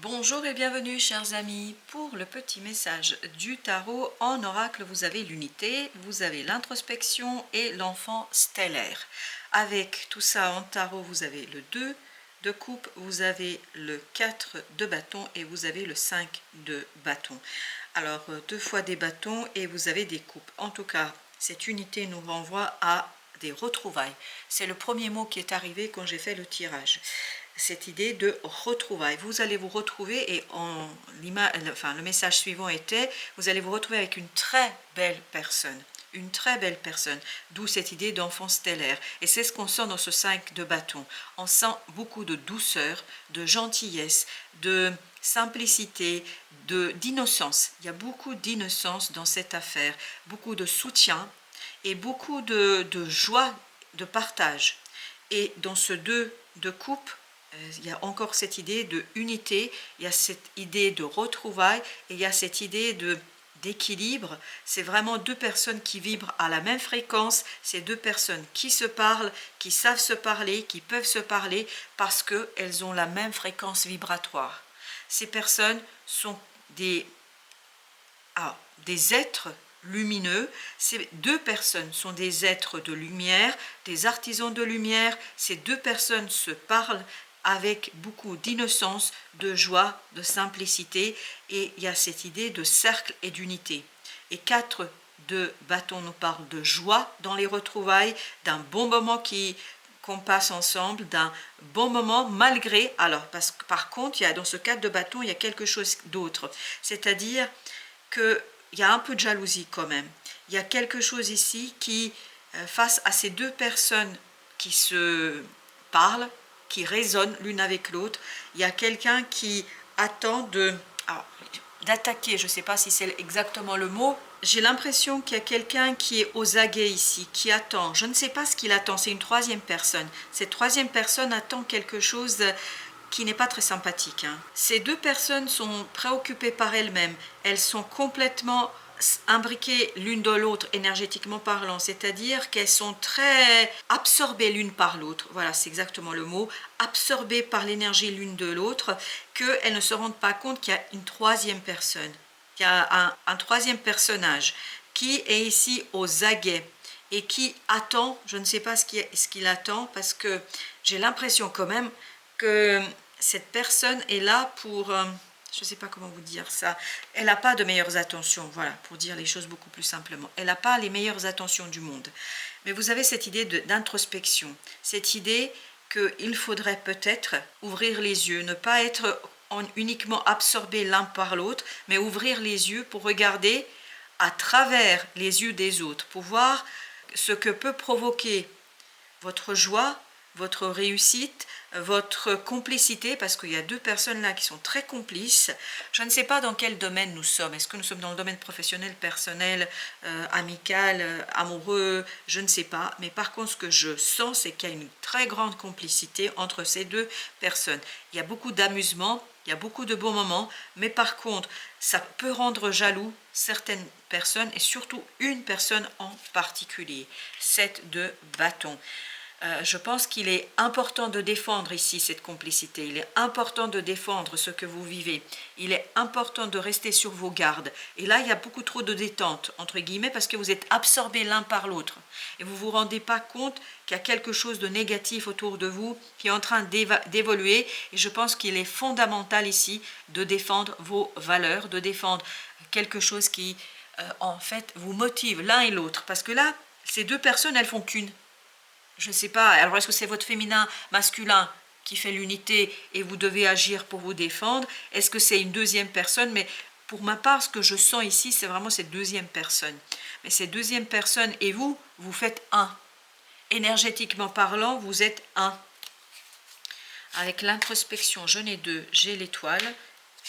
Bonjour et bienvenue chers amis pour le petit message du tarot. En oracle, vous avez l'unité, vous avez l'introspection et l'enfant stellaire. Avec tout ça en tarot, vous avez le 2 de coupe, vous avez le 4 de bâton et vous avez le 5 de bâton. Alors, deux fois des bâtons et vous avez des coupes. En tout cas, cette unité nous renvoie à des retrouvailles. C'est le premier mot qui est arrivé quand j'ai fait le tirage. Cette idée de retrouvailles. Vous allez vous retrouver et le message suivant était, vous allez vous retrouver avec une très belle personne. Une très belle personne, d'où cette idée d'enfant stellaire. Et c'est ce qu'on sent dans ce 5 de bâton. On sent beaucoup de douceur, de gentillesse, de simplicité, d'innocence. Il y a beaucoup d'innocence dans cette affaire, beaucoup de soutien et beaucoup de joie, de partage. Et dans ce 2 de coupe, il y a encore cette idée de unité, il y a cette idée de retrouvailles et il y a cette idée d'équilibre. C'est vraiment deux personnes qui vibrent à la même fréquence, c'est deux personnes qui se parlent, qui savent se parler, qui peuvent se parler parce qu'elles ont la même fréquence vibratoire. Ces personnes sont des êtres lumineux. Ces deux personnes sont des êtres de lumière, des artisans de lumière. Ces deux personnes se parlent avec beaucoup d'innocence, de joie, de simplicité, et il y a cette idée de cercle et d'unité. Et 4 de bâton nous parle de joie dans les retrouvailles, d'un bon moment qu'on passe ensemble, d'un bon moment malgré, alors parce que par contre, dans ce 4 de bâton, il y a quelque chose d'autre, c'est-à-dire qu'il y a un peu de jalousie quand même. Il y a quelque chose ici qui, face à ces deux personnes qui se parlent, qui résonnent l'une avec l'autre, il y a quelqu'un qui attend d'attaquer, je ne sais pas si c'est exactement le mot. J'ai l'impression qu'il y a quelqu'un qui est aux aguets ici, qui attend. Je ne sais pas ce qu'il attend, c'est une troisième personne. Cette troisième personne attend quelque chose qui n'est pas très sympathique. Ces deux personnes sont préoccupées par elles-mêmes. Elles sont complètement imbriquées l'une dans l'autre énergétiquement parlant, c'est-à-dire qu'elles sont très absorbées l'une par l'autre, voilà, c'est exactement le mot, absorbées par l'énergie l'une de l'autre, qu'elles ne se rendent pas compte qu'il y a une troisième personne, qu'il y a un troisième personnage qui est ici aux aguets et qui attend, je ne sais pas ce qu'il attend, parce que j'ai l'impression quand même que cette personne est là pour... je ne sais pas comment vous dire ça, elle n'a pas de meilleures attentions, voilà, pour dire les choses beaucoup plus simplement. Elle n'a pas les meilleures attentions du monde. Mais vous avez cette idée d'introspection, cette idée qu'il faudrait peut-être ouvrir les yeux, ne pas être uniquement absorbé l'un par l'autre, mais ouvrir les yeux pour regarder à travers les yeux des autres, pour voir ce que peut provoquer votre joie, votre réussite, votre complicité, parce qu'il y a deux personnes là qui sont très complices. Je ne sais pas dans quel domaine nous sommes. Est-ce que nous sommes dans le domaine professionnel, personnel, amical, amoureux? Je ne sais pas. Mais par contre, ce que je sens, c'est qu'il y a une très grande complicité entre ces deux personnes. Il y a beaucoup d'amusement, il y a beaucoup de bons moments, mais par contre, ça peut rendre jaloux certaines personnes et surtout une personne en particulier. 7 de bâton. Je pense qu'il est important de défendre ici cette complicité, il est important de défendre ce que vous vivez, il est important de rester sur vos gardes. Et là, il y a beaucoup trop de détente, entre guillemets, parce que vous êtes absorbés l'un par l'autre. Et vous ne vous rendez pas compte qu'il y a quelque chose de négatif autour de vous qui est en train d'évoluer. Et je pense qu'il est fondamental ici de défendre vos valeurs, de défendre quelque chose qui, en fait, vous motive l'un et l'autre. Parce que là, ces deux personnes, elles font qu'une. Je ne sais pas, alors est-ce que c'est votre féminin masculin qui fait l'unité et vous devez agir pour vous défendre? Est-ce que c'est une deuxième personne? Mais pour ma part, ce que je sens ici, c'est vraiment cette deuxième personne. Mais cette deuxième personne et vous, vous faites un. Énergétiquement parlant, vous êtes un. Avec l'introspection, je n'ai 2, j'ai l'étoile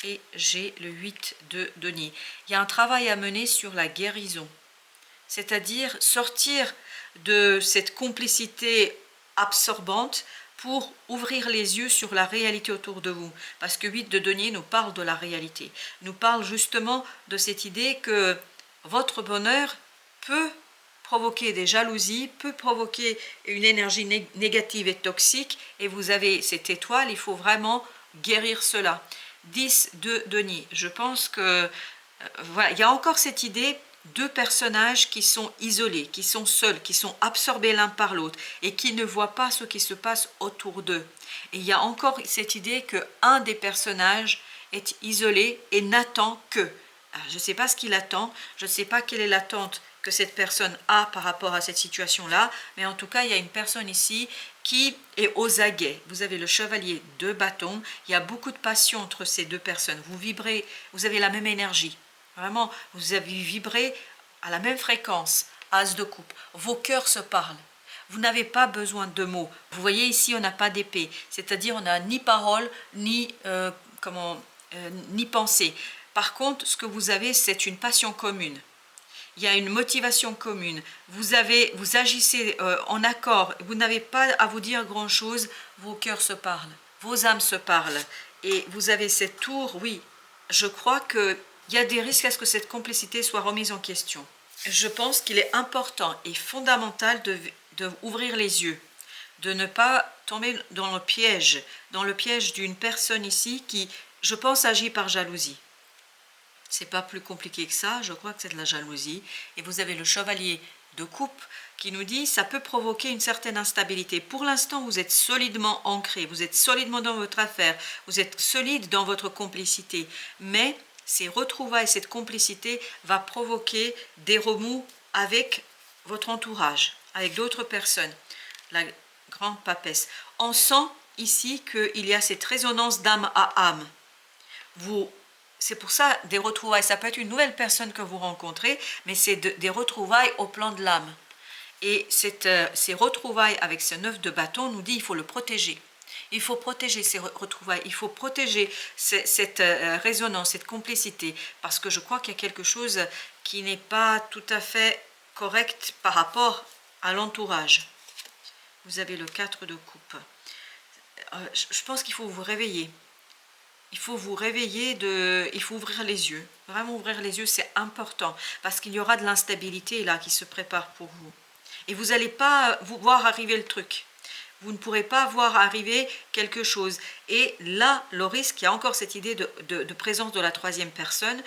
et j'ai le 8 de denier. Il y a un travail à mener sur la guérison. C'est-à-dire sortir de cette complicité absorbante pour ouvrir les yeux sur la réalité autour de vous. Parce que 8 de denier nous parle de la réalité, nous parle justement de cette idée que votre bonheur peut provoquer des jalousies, peut provoquer une énergie négative et toxique, et vous avez cette étoile, il faut vraiment guérir cela. 10 de denier. Je pense que voilà, il y a encore cette idée, deux personnages qui sont isolés, qui sont seuls, qui sont absorbés l'un par l'autre et qui ne voient pas ce qui se passe autour d'eux. Et il y a encore cette idée que un des personnages est isolé et n'attend que. Alors, je ne sais pas ce qu'il attend, je ne sais pas quelle est l'attente que cette personne a par rapport à cette situation-là, mais en tout cas, il y a une personne ici qui est aux aguets. Vous avez le chevalier de bâton, il y a beaucoup de passion entre ces deux personnes. Vous vibrez, vous avez la même énergie. Vraiment, vous avez vibré à la même fréquence. As de coupe. Vos cœurs se parlent. Vous n'avez pas besoin de mots. Vous voyez ici, on n'a pas d'épée. C'est-à-dire, on n'a ni parole, ni, ni pensée. Par contre, ce que vous avez, c'est une passion commune. Il y a une motivation commune. Vous agissez en accord. Vous n'avez pas à vous dire grand-chose. Vos cœurs se parlent. Vos âmes se parlent. Et vous avez cette tour, oui. Je crois qu'il y a des risques à ce que cette complicité soit remise en question. Je pense qu'il est important et fondamental de ouvrir les yeux, de ne pas tomber dans le piège d'une personne ici qui, je pense, agit par jalousie. C'est pas plus compliqué que ça, je crois que c'est de la jalousie. Et vous avez le chevalier de coupe qui nous dit ça peut provoquer une certaine instabilité. Pour l'instant, vous êtes solidement ancré, vous êtes solidement dans votre affaire, vous êtes solide dans votre complicité. Mais ces retrouvailles, cette complicité va provoquer des remous avec votre entourage, avec d'autres personnes. La grande papesse. On sent ici qu'il y a cette résonance d'âme à âme. C'est pour ça des retrouvailles. Ça peut être une nouvelle personne que vous rencontrez, mais c'est des retrouvailles au plan de l'âme. Et ces retrouvailles avec ce 9 de bâton nous dit qu'il faut le protéger. Il faut protéger ces retrouvailles, il faut protéger cette résonance, cette complicité, parce que je crois qu'il y a quelque chose qui n'est pas tout à fait correct par rapport à l'entourage. Vous avez le 4 de coupe. Je pense qu'il faut vous réveiller. Il faut vous réveiller, il faut ouvrir les yeux. Vraiment ouvrir les yeux, c'est important, parce qu'il y aura de l'instabilité là qui se prépare pour vous. Et vous n'allez pas voir arriver le truc. Vous ne pourrez pas voir arriver quelque chose. Et là, le risque, il y a encore cette idée de présence de la troisième personne.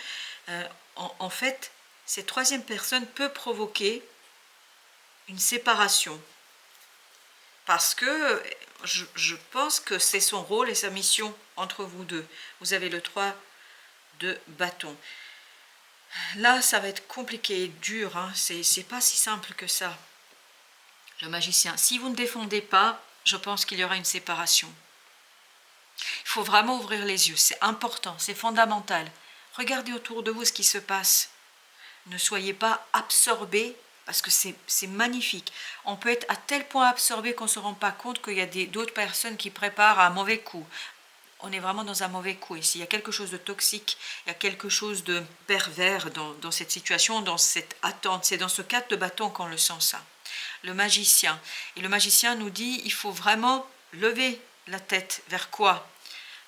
En fait, cette troisième personne peut provoquer une séparation. Parce que je pense que c'est son rôle et sa mission entre vous deux. Vous avez le 3 de bâton. Là, ça va être compliqué et dur. Hein. C'est pas si simple que ça. Le magicien. Si vous ne défendez pas, je pense qu'il y aura une séparation. Il faut vraiment ouvrir les yeux. C'est important, c'est fondamental. Regardez autour de vous ce qui se passe. Ne soyez pas absorbés, parce que c'est magnifique. On peut être à tel point absorbé qu'on ne se rend pas compte qu'il y a d'autres personnes qui préparent un mauvais coup. On est vraiment dans un mauvais coup ici. Il y a quelque chose de toxique, il y a quelque chose de pervers dans cette situation, dans cette attente. C'est dans ce 4 de bâton qu'on le sent ça. Le magicien. Et le magicien nous dit, il faut vraiment lever la tête. Vers quoi?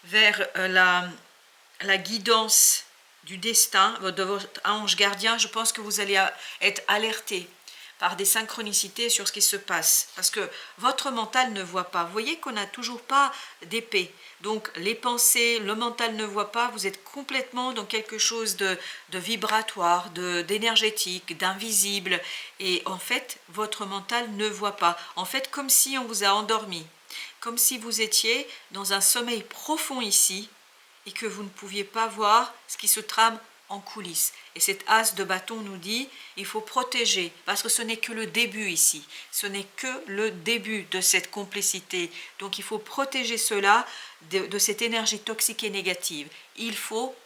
Vers la guidance du destin, de votre ange gardien. Je pense que vous allez être alerté par des synchronicités sur ce qui se passe. Parce que votre mental ne voit pas. Vous voyez qu'on n'a toujours pas d'épée. Donc les pensées, le mental ne voit pas. Vous êtes complètement dans quelque chose de vibratoire, d'énergétique, d'invisible. Et en fait, votre mental ne voit pas. En fait, comme si on vous a endormi. Comme si vous étiez dans un sommeil profond ici et que vous ne pouviez pas voir ce qui se trame en coulisses. Et cet as de bâton nous dit, il faut protéger, parce que ce n'est que le début ici, ce n'est que le début de cette complicité. Donc il faut protéger cela de cette énergie toxique et négative. Il faut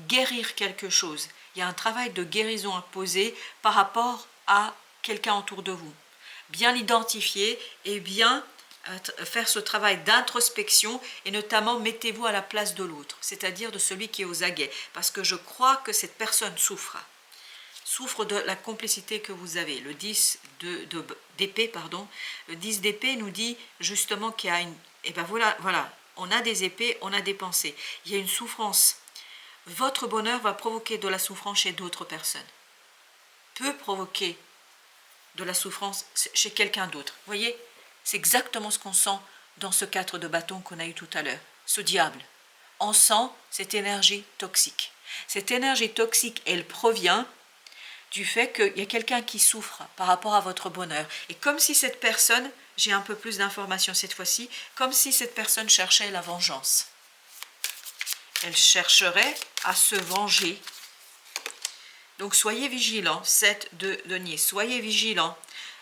guérir quelque chose. Il y a un travail de guérison à poser par rapport à quelqu'un autour de vous. Bien l'identifier et bien faire ce travail d'introspection et notamment mettez-vous à la place de l'autre, c'est-à-dire de celui qui est aux aguets, parce que je crois que cette personne souffre de la complicité que vous avez. Le 10 d'épée, pardon, le 10 d'épée nous dit justement qu'il y a une... Et ben voilà, on a des épées, on a des pensées. Il y a une souffrance. Votre bonheur va provoquer de la souffrance chez d'autres personnes. Peut provoquer de la souffrance chez quelqu'un d'autre. Vous voyez ? C'est exactement ce qu'on sent dans ce 4 de bâton qu'on a eu tout à l'heure. Ce diable. on sent cette énergie toxique. Cette énergie toxique, elle provient du fait qu'il y a quelqu'un qui souffre par rapport à votre bonheur. Et comme si cette personne, j'ai un peu plus d'informations cette fois-ci, comme si cette personne cherchait la vengeance. Elle chercherait à se venger. Donc soyez vigilants, 7 de denier, soyez vigilants.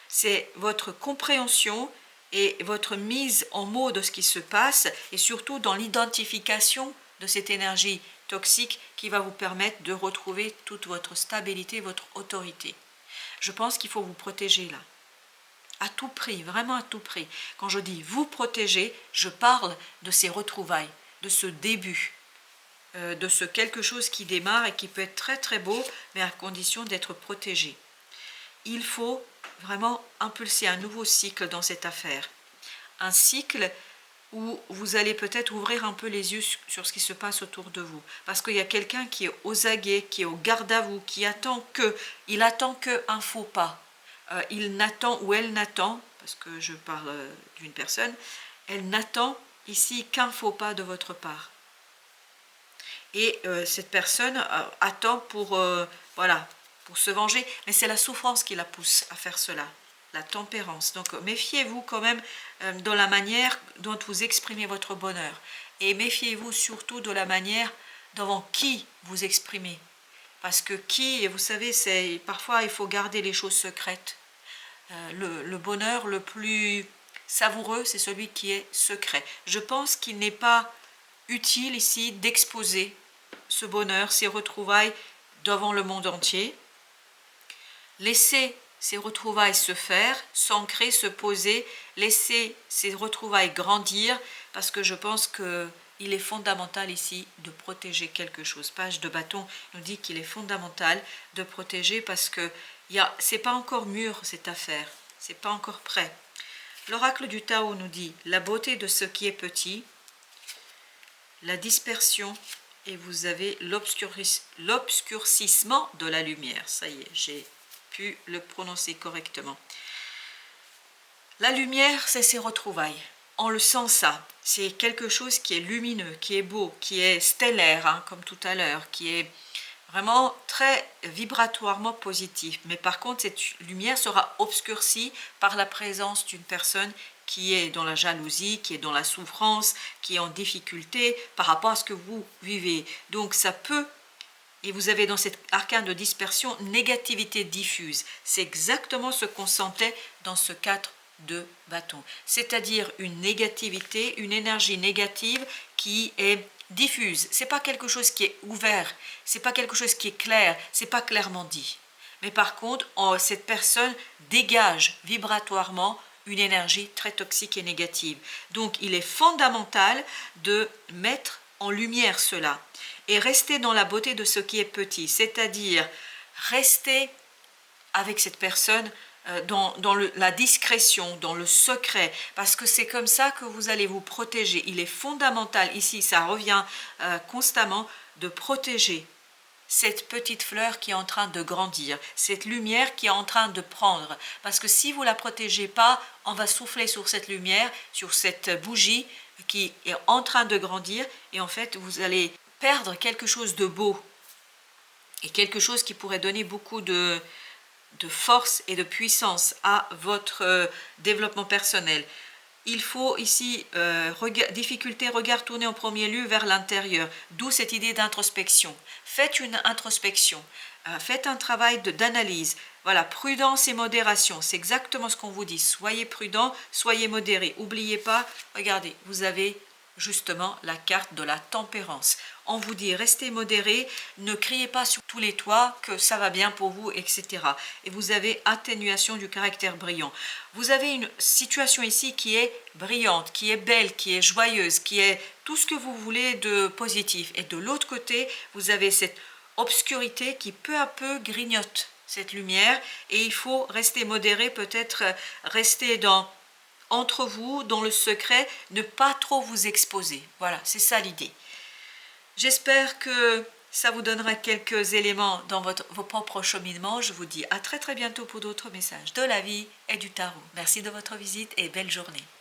C'est votre compréhension et votre mise en mots de ce qui se passe et surtout dans l'identification de cette énergie toxique qui va vous permettre de retrouver toute votre stabilité, votre autorité. Je pense qu'il faut vous protéger là. À tout prix, vraiment à tout prix. Quand je dis vous protéger, je parle de ces retrouvailles, de ce début. De ce quelque chose qui démarre et qui peut être très très beau, mais à condition d'être protégé. Il faut vraiment impulser un nouveau cycle dans cette affaire. Un cycle où vous allez peut-être ouvrir un peu les yeux sur ce qui se passe autour de vous. Parce qu'il y a quelqu'un qui est aux aguets, qui est au garde à vous, qui attend il attend qu'un faux pas. Il n'attend ou elle n'attend, parce que je parle d'une personne, elle n'attend ici qu'un faux pas de votre part. Et cette personne attend pour se venger, mais c'est la souffrance qui la pousse à faire cela, la tempérance. Donc méfiez-vous quand même dans la manière dont vous exprimez votre bonheur, et méfiez-vous surtout de la manière devant qui vous exprimez, parce que et vous savez, parfois il faut garder les choses secrètes. Le bonheur le plus savoureux, c'est celui qui est secret. Je pense qu'il n'est pas utile ici d'exposer ce bonheur, ces retrouvailles devant le monde entier. Laissez ces retrouvailles se faire, s'ancrer, se poser, laissez ces retrouvailles grandir, parce que je pense qu'il est fondamental ici de protéger quelque chose. Page de bâton nous dit qu'il est fondamental de protéger parce que c'est pas encore mûr cette affaire, c'est pas encore prêt. L'oracle du Tao nous dit la beauté de ce qui est petit, la dispersion, et vous avez l'obscurcissement de la lumière. Ça y est, j'ai pu le prononcer correctement. La lumière, c'est ses retrouvailles. On le sent ça. C'est quelque chose qui est lumineux, qui est beau, qui est stellaire, hein, comme tout à l'heure, qui est vraiment très vibratoirement positif. Mais par contre, cette lumière sera obscurcie par la présence d'une personne qui est dans la jalousie, qui est dans la souffrance, qui est en difficulté par rapport à ce que vous vivez. Donc ça peut, et vous avez dans cet arcane de dispersion, négativité diffuse. C'est exactement ce qu'on sentait dans ce 4 de bâton. C'est-à-dire une négativité, une énergie négative qui est diffuse. C'est pas quelque chose qui est ouvert, c'est pas quelque chose qui est clair, c'est pas clairement dit. Mais par contre, cette personne dégage vibratoirement une énergie très toxique et négative. Donc il est fondamental de mettre en lumière cela et rester dans la beauté de ce qui est petit, c'est-à-dire rester avec cette personne dans la discrétion, dans le secret, parce que c'est comme ça que vous allez vous protéger. Il est fondamental, ici ça revient constamment, de protéger cette petite fleur qui est en train de grandir, cette lumière qui est en train de prendre. Parce que si vous ne la protégez pas, on va souffler sur cette lumière, sur cette bougie qui est en train de grandir, et en fait vous allez perdre quelque chose de beau, et quelque chose qui pourrait donner beaucoup de force et de puissance à votre développement personnel. Il faut ici, regard tourné en premier lieu vers l'intérieur, d'où cette idée d'introspection. Faites une introspection, faites un travail d'analyse. Voilà, prudence et modération, c'est exactement ce qu'on vous dit. Soyez prudent, soyez modéré. N'oubliez pas, regardez, vous avez justement la carte de la tempérance. On vous dit restez modéré, ne criez pas sur tous les toits que ça va bien pour vous, etc. Et vous avez atténuation du caractère brillant. Vous avez une situation ici qui est brillante, qui est belle, qui est joyeuse, qui est tout ce que vous voulez de positif. Et de l'autre côté, vous avez cette obscurité qui peu à peu grignote cette lumière, et il faut rester modéré, peut-être rester entre vous, dans le secret, ne pas trop vous exposer. Voilà, c'est ça l'idée. J'espère que ça vous donnera quelques éléments dans vos propres cheminements. Je vous dis à très très bientôt pour d'autres messages de la vie et du tarot. Merci de votre visite et belle journée.